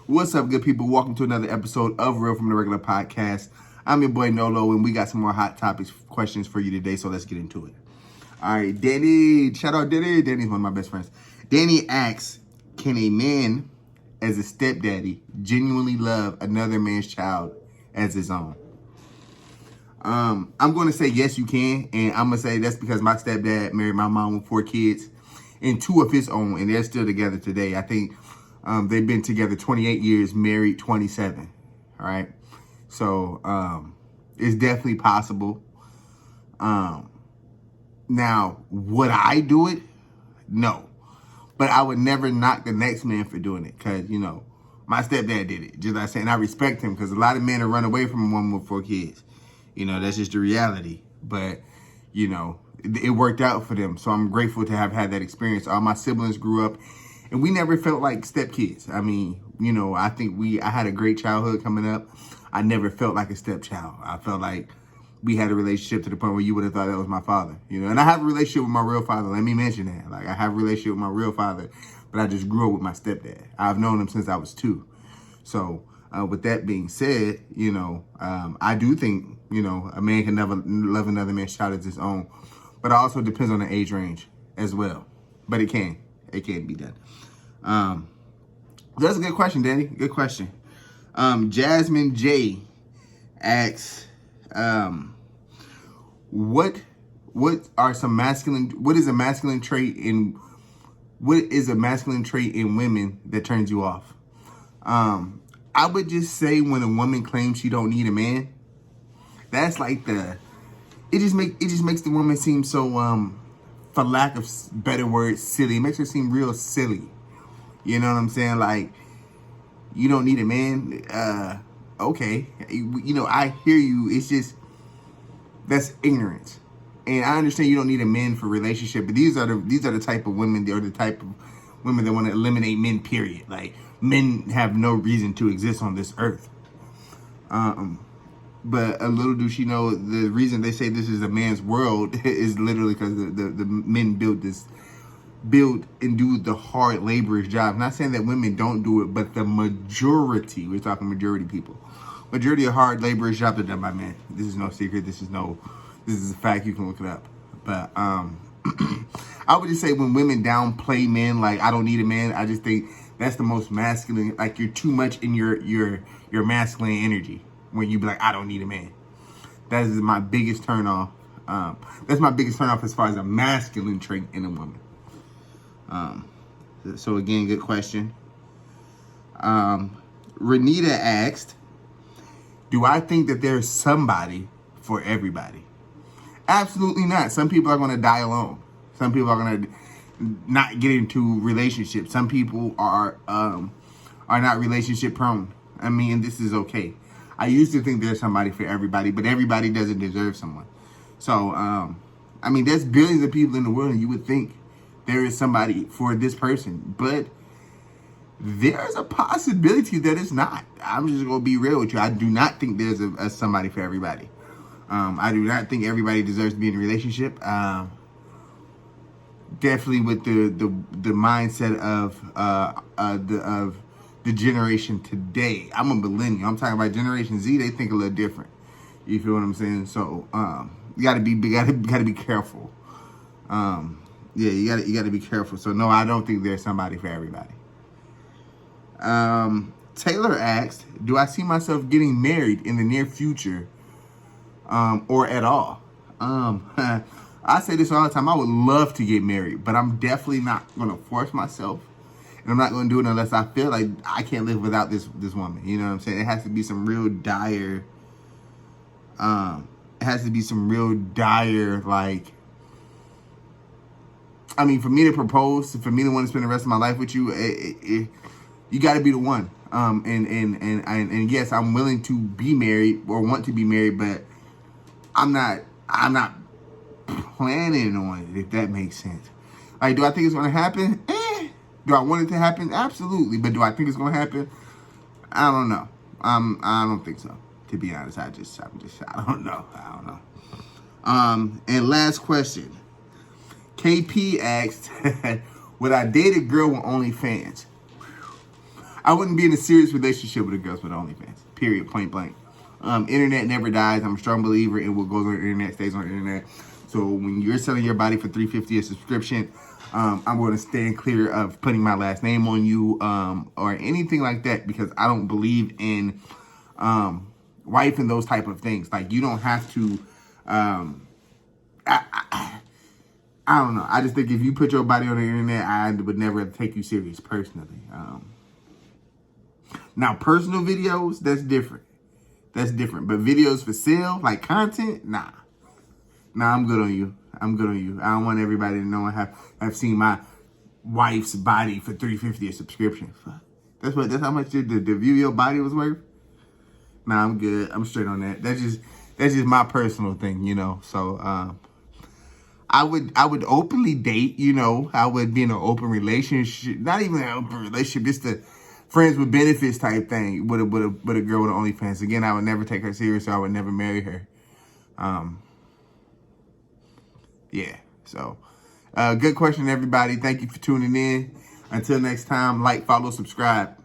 What's up, good people? Welcome to another episode of Real from the Regular Podcast. I'm your boy Nolo, and we got some more hot topics questions for you today, so let's get into it. All right, Danny, shout out Danny. Danny's one of my best friends. Danny asks, can a man as a stepdaddy genuinely love another man's child as his own? I'm going to say yes, you can, and I'm going to say that's because my stepdad married my mom with 4 kids and 2 of his own, and they're still together today. I think they've been together 28 years, married 27, all right? So it's definitely possible. Now, would I do it? No. But I would never knock the next man for doing it because, you know, my stepdad did it. Just like I said, and I respect him because a lot of men have run away from a woman with 4 kids. You know, that's just the reality. But, you know, it worked out for them. So I'm grateful to have had that experience. All my siblings grew up and we never felt like stepkids. I mean, you know, I think I had a great childhood coming up. I never felt like a stepchild. I felt like we had a relationship to the point where you would have thought that was my father, you know. And I have a relationship with my real father. Let me mention that. Like, I have a relationship with my real father, but I just grew up with my stepdad. I've known him since I was 2. So with that being said, you know, I do think, you know, a man can never love another man's child as his own, but it also depends on the age range as well. But it can be done. That's a good question, Danny. Good question. Jasmine J asks, what is a masculine trait in women that turns you off? I would just say when a woman claims she don't need a man, that's like it just makes the woman seem so for lack of better words, silly. It makes her seem real silly. You know what I'm saying? Like, you don't need a man. Okay, you know, I hear you. It's just that's ignorance, and I understand you don't need a man for a relationship. But these are the type of women. They're the type of women that want to eliminate men. Period. Like, men have no reason to exist on this earth. But a little do she know the reason they say this is a man's world is literally because the men build and do the hard laborious job. Not saying that women don't do it, but the majority, we're talking majority people, majority of hard laborious jobs are done by men. This is no secret. This is a fact. You can look it up. But I would just say when women downplay men, like, I don't need a man, I just think that's the most masculine. Like, you're too much in your masculine energy when you be like, I don't need a man. That is my biggest turn off. That's my biggest turn off as far as a masculine trait in a woman. So again, good question. Renita asked, do I think that there's somebody for everybody? Absolutely not. Some people are going to die alone. Some people are going to not get into relationships. Some people are not relationship prone. I mean, this is okay. I used to think there's somebody for everybody, but everybody doesn't deserve someone. So, I mean, there's billions of people in the world, and you would think there is somebody for this person, but there's a possibility that it's not. I'm just going to be real with you. I do not think there's a somebody for everybody. I do not think everybody deserves to be in a relationship. Definitely with the mindset of the generation today. I'm a millennial. I'm talking about Generation Z. They think a little different. You feel what I'm saying? So you gotta be careful. Yeah, you gotta be careful. So no, I don't think there's somebody for everybody. Taylor asked, do I see myself getting married in the near future, or at all? I say this all the time. I would love to get married, but I'm definitely not gonna force myself, and I'm not gonna do it unless I feel like I can't live without this woman. You know what I'm saying? It has to be some real dire. Like, I mean, for me to propose, for me to want to spend the rest of my life with you, you got to be the one. And yes, I'm willing to be married or want to be married, but I'm not planning on it, if that makes sense. Like, do I think it's going to happen? Do I want it to happen? Absolutely. But do I think it's going to happen? I don't know. I don't think so. To be honest, I don't know. And last question. KP asked, would I date a girl with OnlyFans? I wouldn't be in a serious relationship with a girl with OnlyFans. Period. Point blank. Internet never dies. I'm a strong believer in what goes on the internet stays on the internet. So when you're selling your body for $350 a subscription, I'm going to stand clear of putting my last name on you or anything like that, because I don't believe in wife and those type of things. Like, you don't have to. I don't know. I just think if you put your body on the internet, I would never take you serious personally. Now, personal videos, that's different. That's different. But videos for sale, like content, nah. Nah, I'm good on you. I'm good on you. I don't want everybody to know I have seen my wife's body for $350 a subscription. Fuck. That's how much the view your body was worth? Nah, I'm good. I'm straight on that. That's just my personal thing, you know. So I would openly date, you know. I would be in an open relationship. Not even an open relationship, just a friends with benefits type thing with a girl with OnlyFans. Again, I would never take her serious, so I would never marry her. Yeah. So good question, everybody. Thank you for tuning in. Until next time, like, follow, subscribe.